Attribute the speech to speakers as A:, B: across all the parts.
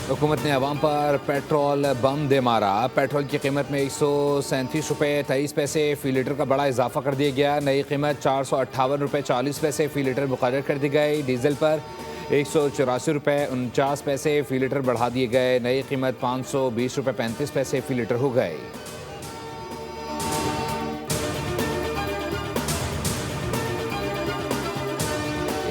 A: हुकूमत ने अवाम पर पेट्रोल बम दे मारा। पेट्रोल की कीमत में 137 रुपये 23 पैसे फ़ी लीटर का बड़ा इजाफा कर दिया गया। नई कीमत 458 रुपये 40 पैसे फ़ी लीटर मुकर्रर कर दी गई। डीजल पर 184 रुपये 49 पैसे फ़ी लीटर बढ़ा दिए गए। नई कीमत 520 रुपये 35 पैसे फ़ी लीटर हो गई।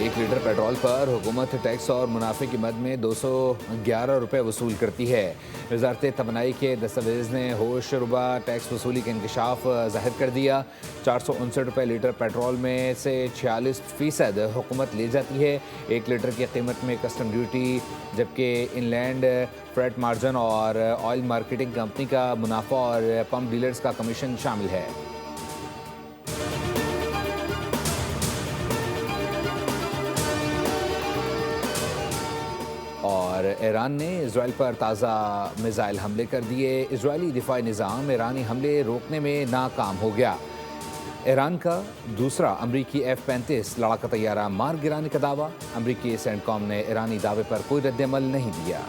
A: एक लीटर पेट्रोल पर हुकूमत टैक्स और मुनाफे की मद में 211 रुपये वसूल करती है। वजारत तमन्नाई के दस्तावेज़ ने होश रुबा टैक्स वसूली का इंकशाफ जाहिर कर दिया। 459 रुपये लीटर पेट्रोल में से 46% हुकूमत ले जाती है। एक लीटर की कीमत में कस्टम ड्यूटी, जबकि इनलैंड फ्रेट मार्जिन और ऑयल मार्केटिंग कंपनी का मुनाफा और पंप डीलर्स का कमीशन शामिल है। और ईरान ने इसराइल पर ताज़ा मिसाइल हमले कर दिए। इसराइली दिफाई निज़ाम ईरानी हमले रोकने में नाकाम हो गया। ईरान का दूसरा अमरीकी F-35 लड़ाका तैयारा मार गिराने का दावा। अमरीकी सेंटकॉम ने ईरानी दावे पर कोई रद्दअमल नहीं दिया।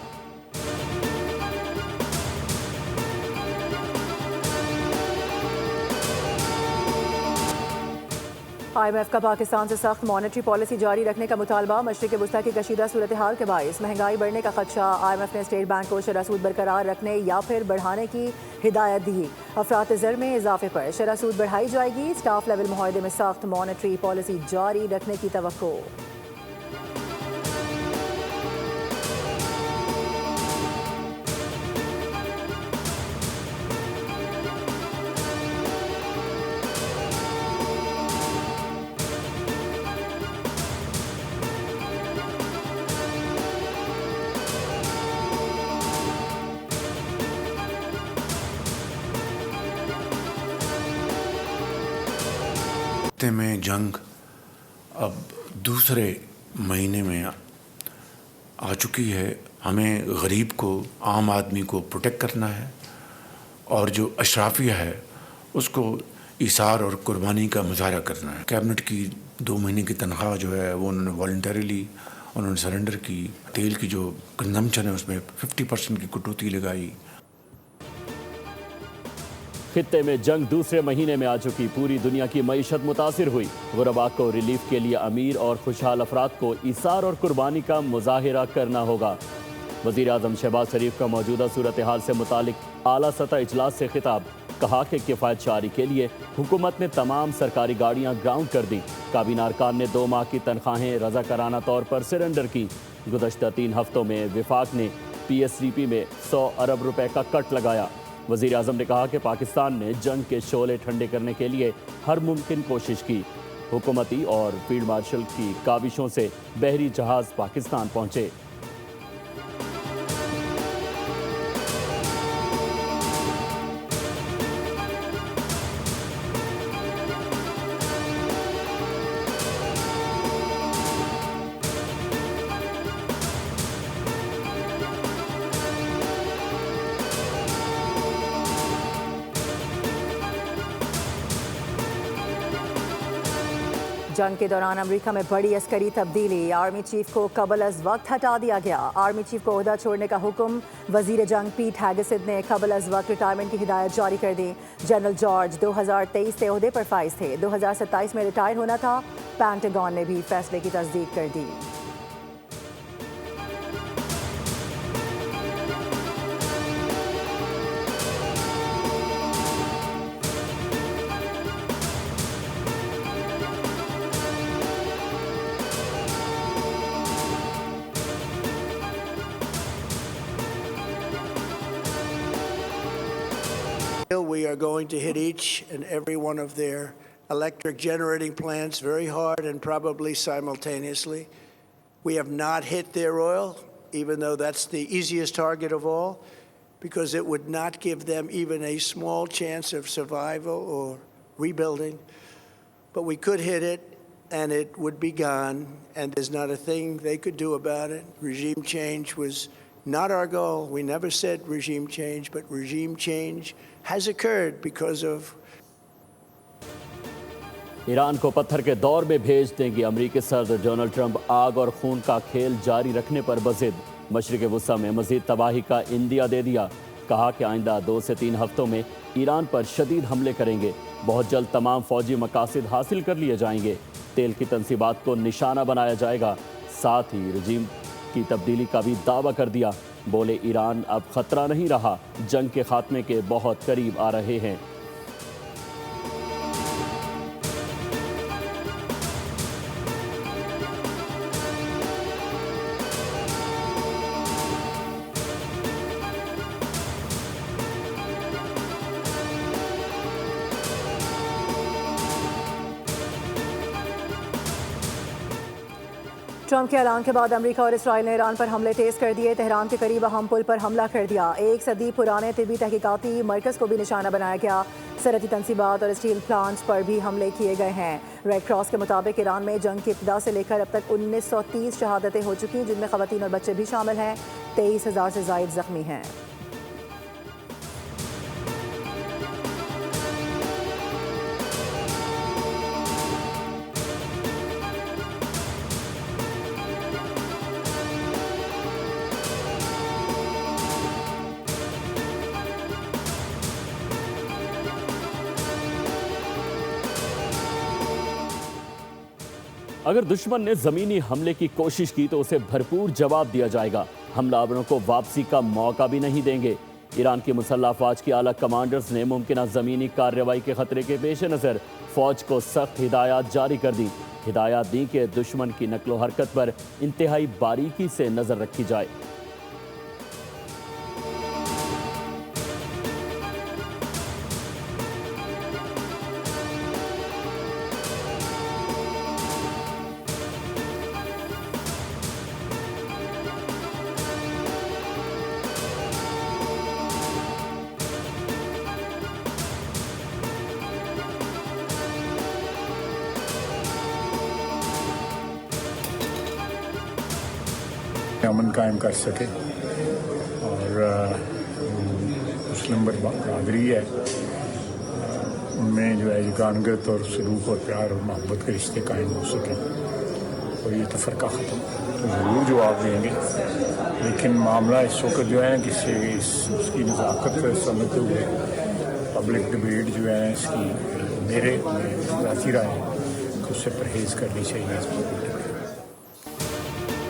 B: IMF का पाकिस्तान से सख्त मॉनेटरी पॉलिसी जारी रखने का मुतालबा। मशरिक़ वुस्ता की कशीदा सूरत हाल के बायस महंगाई बढ़ने का खदशा। IMF ने स्टेट बैंक को शरह सूद बरकरार रखने या फिर बढ़ाने की हिदायत दी। अफरात ज़र में इजाफे पर शरह सूद बढ़ाई जाएगी। स्टाफ लेवल मुआहदे में सख्त मॉनेटरी पॉलिसी जारी रखने की तवक्को।
C: हफ्ते में जंग अब दूसरे महीने में आ चुकी है। हमें गरीब को, आम आदमी को प्रोटेक्ट करना है और जो अशराफिया है उसको इसार और कुर्बानी का मुजाहरा करना है। कैबिनेट की 2 महीने की तनख्वाह जो है वो उन्होंने वॉलंटरीली उन्होंने सरेंडर की। तेल की जो कंजम्पशन है उसमें 50% की कटौती लगाई।
D: खित्ते में जंग दूसरे महीने में आ चुकी। पूरी दुनिया की मईशत मुतासिर हुई। गुरबा को रिलीफ के लिए अमीर और खुशहाल अफराद को इसार और कुर्बानी का मुजाहिरा करना होगा। वज़ीर आज़म शहबाज शरीफ का मौजूदा सूरत हाल से मुतालिक आला सतह इजलास से खिताब। कहा कि किफ़ायत जारी के लिए हुकूमत ने तमाम सरकारी गाड़ियाँ ग्राउंड कर दी। काबीना अरकान ने 2 माह की तनख्वाहें रज़ाकाराना तौर पर सरेंडर की। गुज़श्ता 3 हफ्तों में विफाक ने PSDP में 100 अरब रुपए का कट लगाया। वज़ीर आज़म ने कहा कि पाकिस्तान ने जंग के शोले ठंडे करने के लिए हर मुमकिन कोशिश की। हुकूमती और फील्ड मार्शल की काविशों से बहरी जहाज़ पाकिस्तान पहुँचे।
B: जंग के दौरान अमेरिका में बड़ी अस्करी तब्दीली। आर्मी चीफ को कबल अज वक्त हटा दिया गया। आर्मी चीफ को ओहदा छोड़ने का हुक्म। वजीर जंग पीट हैगसिड ने कबल अज वक्त रिटायरमेंट की हिदायत जारी कर दी। जनरल जॉर्ज 2023 से ओहदे पर फाइज थे। 2027 में रिटायर होना था। पेंटागन ने भी फैसले की तस्दीक कर दी।
E: We are going to hit each and every one of their electric generating plants very hard and probably simultaneously. We have not hit their oil, even though that's the easiest target of all, because it would not give them even a small chance of survival or rebuilding. But we could hit it, and it would be gone, and there's not a thing they could do about it. Regime change was not our goal. We never said regime change, but regime change has occurred because of
D: Iran को पत्थर के दौर में भेज देंगे। अमरीकी सदर Donald Trump आग और खून का खेल जारी रखने पर बज़िद। मशरिक़ वुस्ता में मज़ीद तबाही का इंदिया दे दिया। कहा कि आइंदा 2 से 3 हफ्तों में ईरान पर शदीद हमले करेंगे। बहुत जल्द तमाम फौजी मकासद हासिल कर लिए जाएंगे। तेल की तनसीबात को निशाना बनाया जाएगा। साथ ही रजीम की तब्दीली का भी दावा कर दिया। बोले ईरान अब खतरा नहीं रहा, जंग के खात्मे के बहुत करीब आ रहे हैं।
B: ट्रंप के ऐलान के बाद अमेरिका और इसराइल ने ईरान पर हमले तेज कर दिए। तेहरान के करीब अहम पुल पर हमला कर दिया। 1 सदी पुराने तिब्बी तहकीकाती मरकज़ को भी निशाना बनाया गया। सरहदी तनसीबात और स्टील प्लांट्स पर भी हमले किए गए हैं। रेड क्रॉस के मुताबिक ईरान में जंग की इब्तिदा से लेकर अब तक 1930 शहादतें हो चुकी, जिनमें ख़वातीन और बच्चे भी शामिल हैं। 23,000 से ज़ायद ज़ख्मी हैं।
D: अगर दुश्मन ने ज़मीनी हमले की कोशिश की तो उसे भरपूर जवाब दिया जाएगा। हमलावरों को वापसी का मौका भी नहीं देंगे। ईरान की मुसल्लह अफवाज के आला कमांडर्स ने मुमकिन ज़मीनी कार्रवाई के खतरे के पेश नज़र फ़ौज को सख्त हिदायत जारी कर दी। हिदायत दी कि दुश्मन की नकलो हरकत पर इंतहाई बारीकी से नज़र रखी जाए।
F: अमन कायम कर सके और मुस्लिम बरदरी है उनमें जो है यगानगत और सलूक और प्यार और मोहब्बत के रिश्ते कायम हो सके और ये तफरका ख़त्म तो ज़रूर जवाब देंगे। लेकिन मामला इस वक्त जो है किसी उसकी नज़ाकत समझते हुए पब्लिक डिबेट जो है इसकी मेरे ज़ाती राय है कि उससे परहेज़ करनी चाहिए।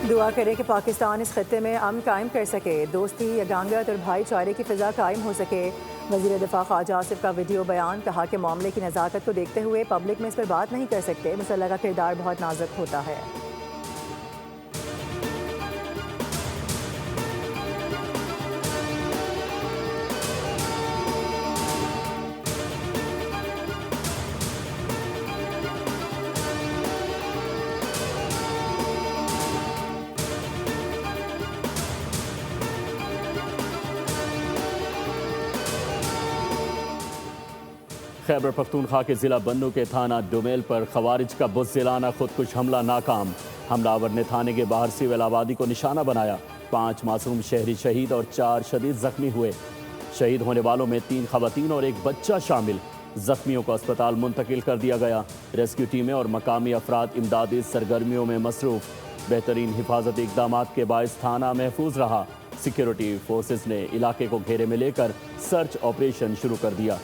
B: दुआ करें कि पाकिस्तान इस खत्ते में अमन कायम कर सके, दोस्ती, यगांगत और भाईचारे की फ़िज़ा कायम हो सके। वज़ीर दिफ़ा ख्वाजा आसिफ का वीडियो बयान। कहा कि मामले की नज़ाकत को देखते हुए पब्लिक में इस पर बात नहीं कर सकते। मुसल्लह का किरदार बहुत नाजुक होता है।
D: खैबर पख्तूनख्वा के ज़िला बन्नू के थाना डोमेल पर खवारिज का बुज़दिलाना खुदकुश हमला नाकाम। हमलावर ने थाने के बाहर सिविल आबादी को निशाना बनाया। 5 मासूम शहरी शहीद और 4 शदीद ज़ख्मी हुए। शहीद होने वालों में 3 खवातीन और 1 बच्चा शामिल। ज़ख्मियों को अस्पताल मुंतकिल कर दिया गया। रेस्क्यू टीमें और मकामी अफराद इमदादी सरगर्मियों में मसरूफ़। बेहतरीन हिफाजती इक़दाम के बायस थाना महफूज रहा। सिक्योरिटी फोर्सेस ने इलाके को घेरे में लेकर सर्च ऑपरेशन शुरू कर दिया।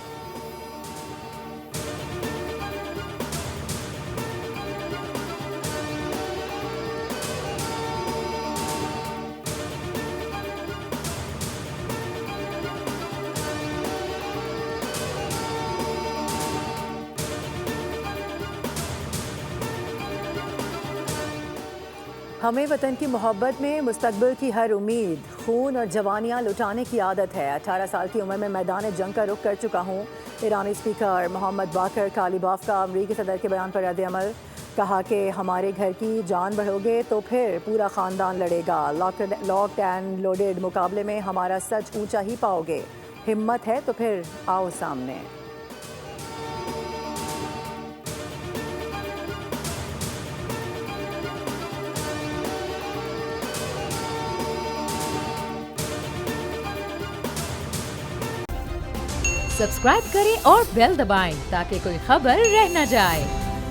B: हमें वतन की मोहब्बत में मुस्तकबिल की हर उम्मीद, खून और जवानियाँ लुटाने की आदत है। 18 साल की उम्र में मैदान जंग का रुख कर चुका हूँ। ईरानी स्पीकर मोहम्मद बाकर कालीबाफ का अमरीकी सदर के बयान पर रद्द-ए-अमल। कहा कि हमारे घर की जान बढ़ोगे तो फिर पूरा ख़ानदान लड़ेगा। लॉक्ड एंड लोडेड मुकाबले में हमारा सच ऊंचा ही पाओगे। हिम्मत है तो फिर आओ सामने।
G: सब्सक्राइब करें और बेल दबाएं ताकि कोई खबर रह न जाए।